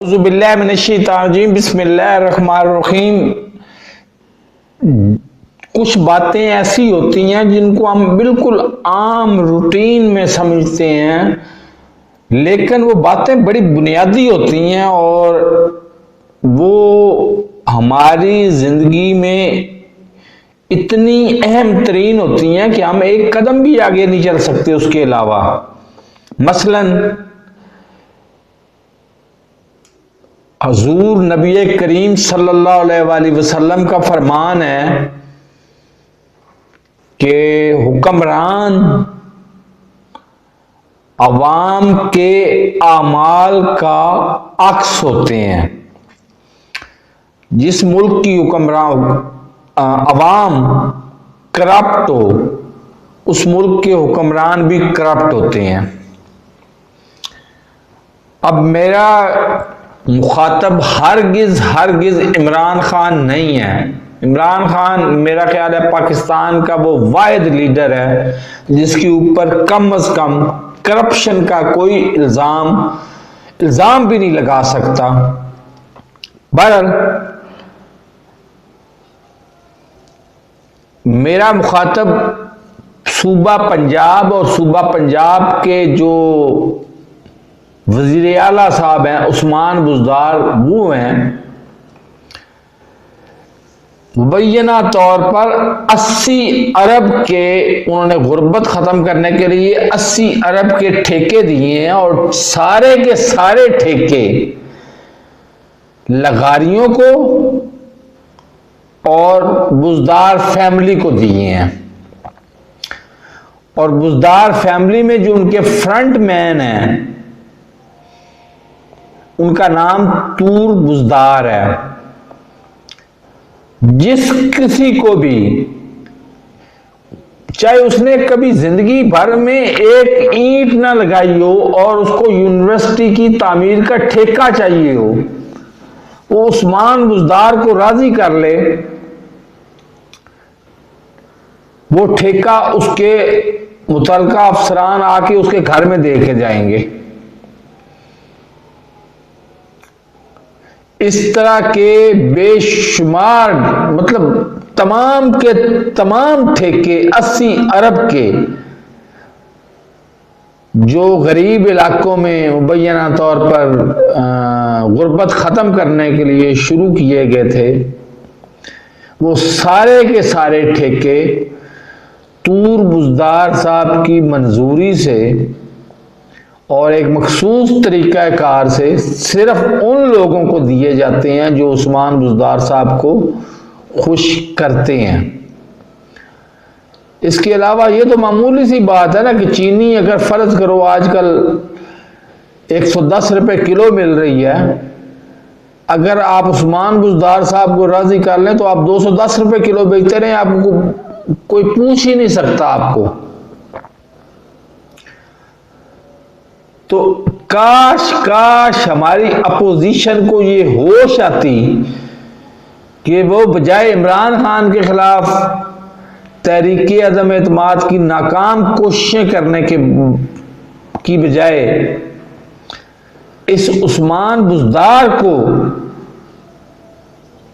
बिस्मिल्लाहिर्रहमानिर्रहीम। कुछ बातें ऐसी होती हैं जिनको हम बिल्कुल आम रूटीन में समझते हैं, लेकिन वो बातें बड़ी बुनियादी होती हैं और वो हमारी जिंदगी में इतनी अहम तरीन होती हैं कि हम एक कदम भी आगे नहीं चल सकते उसके अलावा। मसलन हजूर नबी करीम सल्लल्लाहु अलैहि वसल्लम का फरमान है कि हुक्मरान अवाम के आमाल का अक्स होते हैं। जिस मुल्क की हुक्मरान अवाम करप्ट हो, उस मुल्क के हुक्मरान भी करप्ट होते हैं। अब मेरा मुखातब हरगिज इमरान खान नहीं है। इमरान खान मेरा ख्याल है पाकिस्तान का वो वाहिद लीडर है जिसके ऊपर कम अज कम करप्शन का कोई इल्जाम भी नहीं लगा सकता। बहरहाल मेरा मुखातब सूबा पंजाब और सूबा पंजाब के जो वजीर आला साहब हैं उस्मान बुज़दार, वो हैं मुबैना तौर पर 80 अरब के उन्होंने गुर्बत खत्म करने के लिए 80 अरब के ठेके दिए हैं और सारे के सारे ठेके लगारियों को और बुज़दार फैमिली को दिए हैं। और बुज़दार फैमिली में जो उनके फ्रंट मैन हैं उनका नाम तूर बुज़दार है। जिस किसी को भी, चाहे उसने कभी जिंदगी भर में एक ईंट ना लगाई हो और उसको यूनिवर्सिटी की तामीर का ठेका चाहिए हो, वो उस्मान बुज़दार को राजी कर ले, वो ठेका उसके मुतलका अफसरान आके उसके घर में दे के जाएंगे। इस तरह के बेशुमार, मतलब तमाम के तमाम ठेके 80 अरब के जो गरीब इलाकों में मुबैना तौर पर गुर्बत खत्म करने के लिए शुरू किए गए थे, वो सारे के सारे ठेके तूर बुज़दार साहब की मंजूरी से और एक मखसूस तरीक़ाकार से सिर्फ उन लोगों को दिए जाते हैं जो उस्मान बुज़दार साहब को खुश करते हैं। इसके अलावा ये तो मामूली सी बात है ना कि चीनी अगर फर्ज करो आजकल 110 रुपए किलो मिल रही है, अगर आप उस्मान बुज़दार साहब को राजी कर लें तो आप 210 रुपए किलो बेचते रहें, आपको कोई पूछ ही नहीं सकता आपको। तो काश हमारी अपोजिशन को ये होश आती कि वो बजाय इमरान खान के खिलाफ तहरीक अदम एतमाद की नाकाम कोशिशें करने की बजाय इस उस्मान बुज़दार को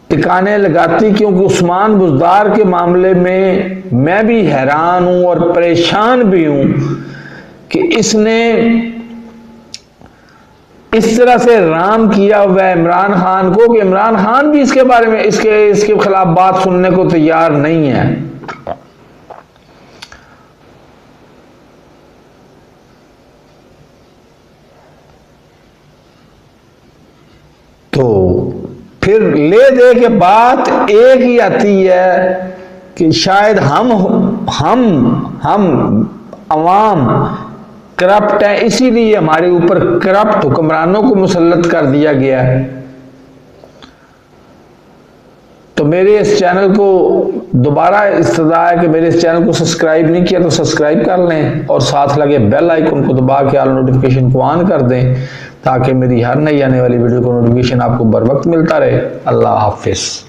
टिकाने लगाती, क्योंकि उस्मान बुज़दार के मामले में मैं भी हैरान हूं और परेशान भी हूं कि इसने इस तरह से राम किया हुआ है इमरान खान को कि इमरान खान भी इसके बारे में इसके खिलाफ बात सुनने को तैयार नहीं है। तो फिर ले दे के बात एक ही आती है कि शायद हम अवाम करप्ट है, इसीलिए हमारे ऊपर करप्ट हुक्मरानों को मुसल्लत कर दिया गया है। तो मेरे इस चैनल को दोबारा इस्तदा है कि मेरे इस चैनल को सब्सक्राइब नहीं किया तो सब्सक्राइब कर लें और साथ लगे बेल आइकन को दबा के ऑल नोटिफिकेशन को ऑन कर दें ताकि मेरी हर नई आने वाली वीडियो को नोटिफिकेशन आपको बर वक्त मिलता रहे। अल्लाह हाफिज।